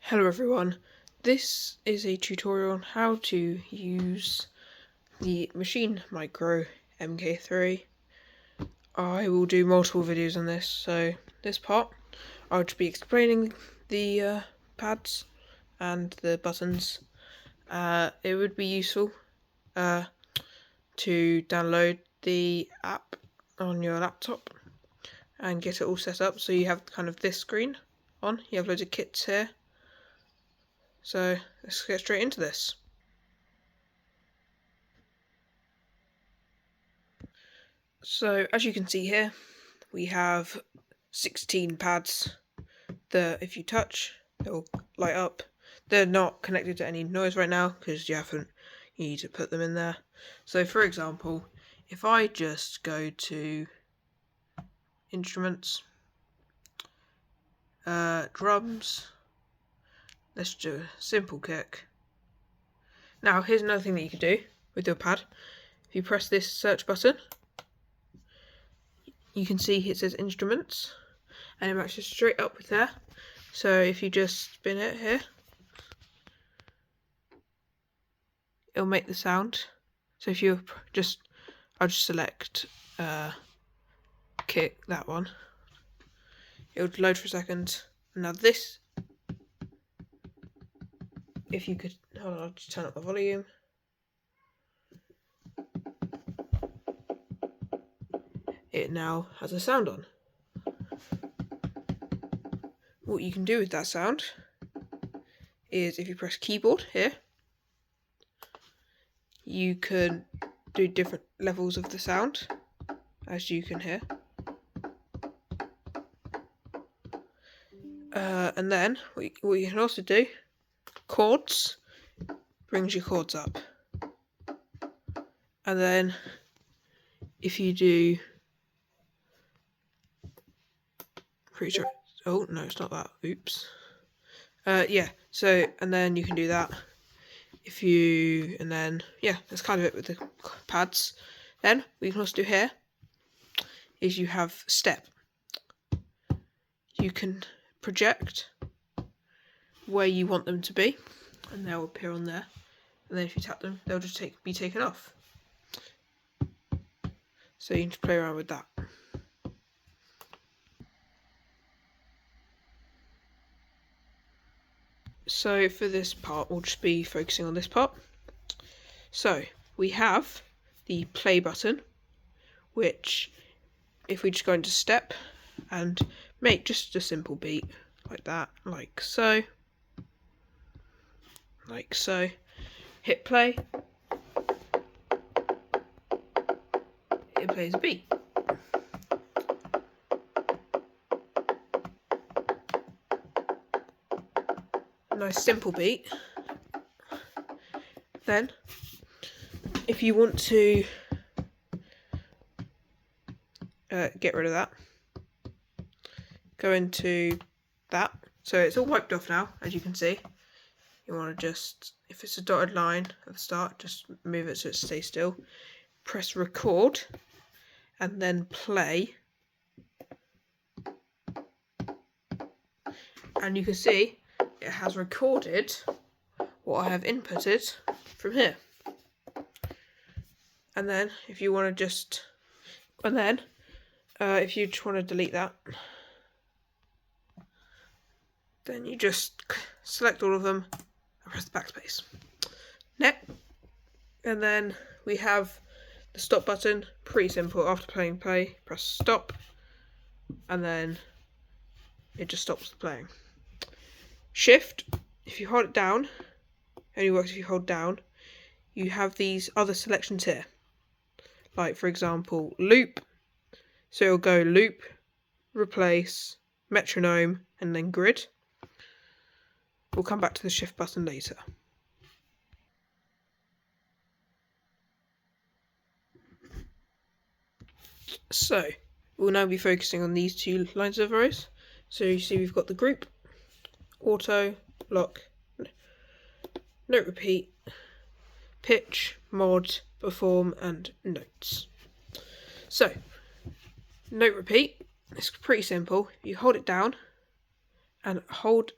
Hello everyone, this is a tutorial on how to use the Machine Micro MK3. I will do multiple videos on this, so this part I'll just be explaining the pads and the buttons. It would be useful to download the app on your laptop and get it all set up so you have kind of this screen on. You have loads of kits here. So let's get straight into this. So as you can see here, we have 16 pads that if you touch, they'll light up. They're not connected to any noise right now because you need to put them in there. So for example, if I just go to instruments, drums, let's do a simple kick. Now here's another thing that you can do with your pad. If you press this search button, you can see it says instruments and it matches straight up with there. So if you just spin it here, it'll make the sound. So if you I'll just select kick, that one. It'll load for a second. Now this, if you could, hold on, I'll just turn up the volume. It now has a sound on. What you can do with that sound is if you press keyboard here, you can do different levels of the sound, as you can hear. And then what you can also do, chords, brings your chords up. And then if you do, pretty sure, oh no, it's not that, oops. Yeah, so, and then you can do that. And then, yeah, that's kind of it with the pads. Then, what you can also do here, is you have step. You can project where you want them to be, and they'll appear on there. And then if you tap them, they'll just be taken off. So you can just play around with that. So for this part, we'll just be focusing on this part. So we have the play button, which if we just go into step and make just a simple beat like that, like so, hit play, it plays a beat. Nice simple beat. Then if you want to get rid of that, go into that. So it's all wiped off now, as you can see. You want to just, if it's a dotted line at the start, just move it so it stays still. Press record and then play. And you can see it has recorded what I have inputted from here. And then if you want to if you just want to delete that, then you just select all of them and press the backspace. Next, and then we have the stop button. Pretty simple. After playing play, press stop, and then it just stops the playing. Shift, if you hold it down, only works if you hold down, you have these other selections here. Like for example, loop. So it'll go loop, replace, metronome, and then grid. We'll come back to the shift button later. So we'll now be focusing on these two lines of arrows. So you see we've got the group, auto, lock, note repeat, pitch, mod, perform, and notes. So, note repeat, it's pretty simple. You hold it down and hold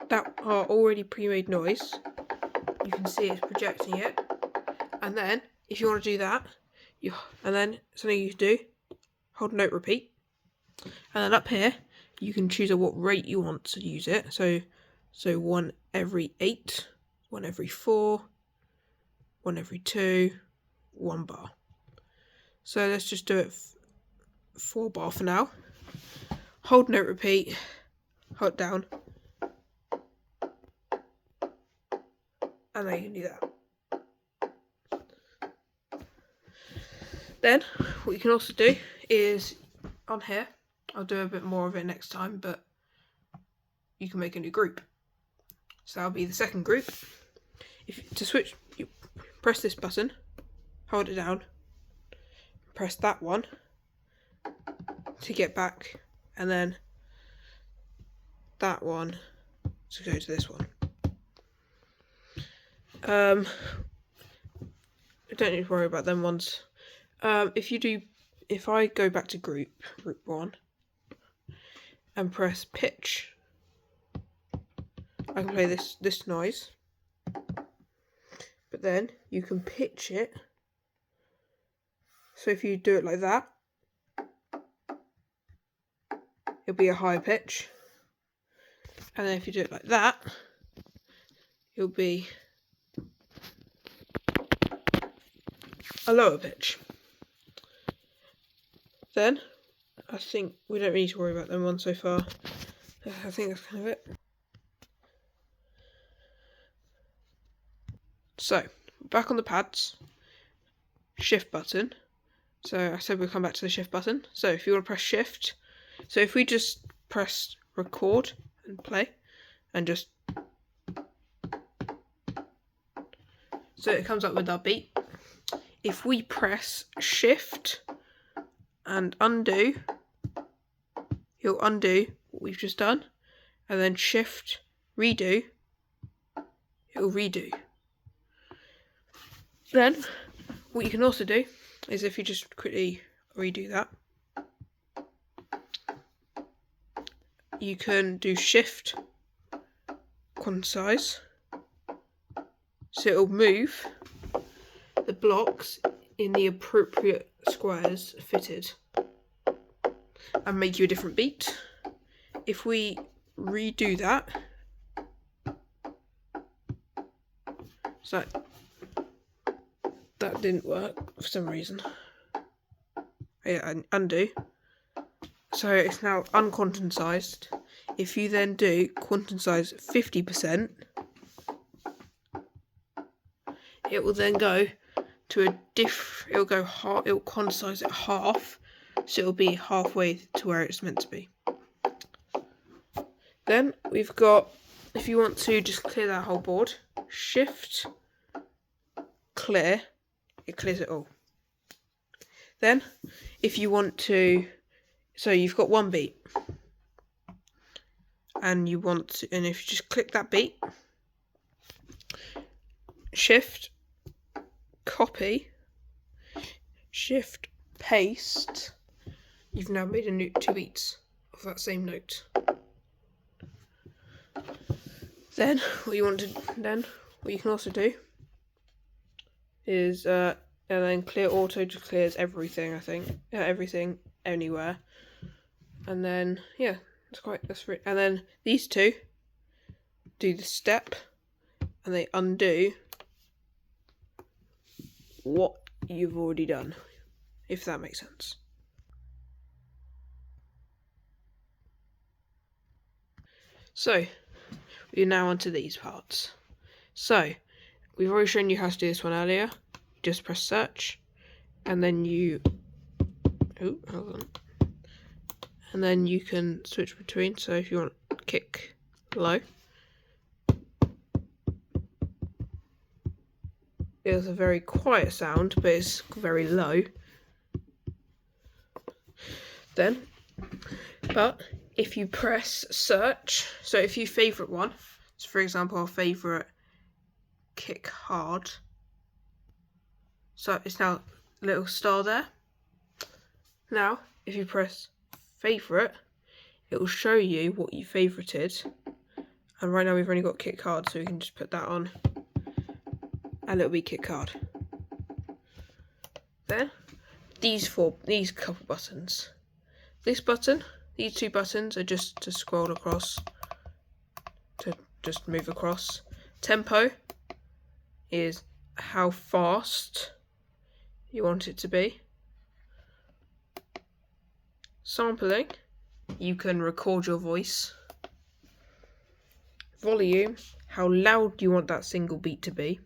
that our already pre-made noise. You can see it's projecting it. And then if you want to do that, and then something you do, hold note repeat. And then up here you can choose at what rate you want to use it. So 1 every 8, 1 every 4, 1 every 2, 1 bar. So let's just do it 4 bar for now. Hold note repeat, hold down, and then you can do that. Then what you can also do is on here, I'll do a bit more of it next time, but you can make a new group. So that'll be the second group. To switch, you press this button, hold it down, press that one to get back, and then that one to go to this one. Don't need to worry about them ones. If I go back to group 1 and press pitch, I can play this noise, but then you can pitch it. So if you do it like that, it'll be a higher pitch, and then if you do it like that, it'll be a lower pitch. Then I think we don't need to worry about them ones so far. I think that's kind of it. So back on the pads, shift button. So I said we'll come back to the shift button. So if you want to press shift, so if we just press record and play and just, so it comes up with our beat. If we press shift and undo, he'll undo what we've just done, and then shift redo, it'll redo. Then what you can also do is if you just quickly redo that, you can do shift quantize, so it'll move the blocks in the appropriate squares fitted and make you a different beat. If we redo that, so that didn't work for some reason. Yeah, undo. So it's now unquantized. If you then do quantize 50%, it will then go to a it'll go half, it'll quantize it half, so it'll be halfway to where it's meant to be. Then we've got, if you want to just clear that whole board, shift clear, it clears it all. Then if you want to, so you've got one beat and you want to, and if you just click that beat, shift copy, shift paste, you've now made a new 2 beats of that same note. Then what you can also do is and then clear auto just clears everything, I think. Everything anywhere. And then yeah, and then these two do the step and they undo what you've already done, if that makes sense. So we're now onto these parts. So we've already shown you how to do this one earlier. Just press search and then you and then you can switch between. So if you want kick low, it's a very quiet sound, but it's very low. Then, but if you press search, so if you favourite one, so for example, our favourite kick hard, so it's now a little star there. Now, if you press favourite, it will show you what you favorited. And right now we've only got kit card, so we can just put that on a little bit kit card. Then these couple buttons. This button, these two buttons are just to scroll across, to just move across. Tempo is how fast you want it to be. Sampling, you can record your voice. Volume, how loud you want that single beat to be.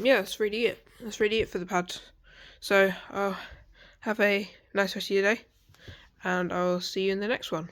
Yeah, that's really it. That's really it for the pad. So have a nice rest of your day, and I'll see you in the next one.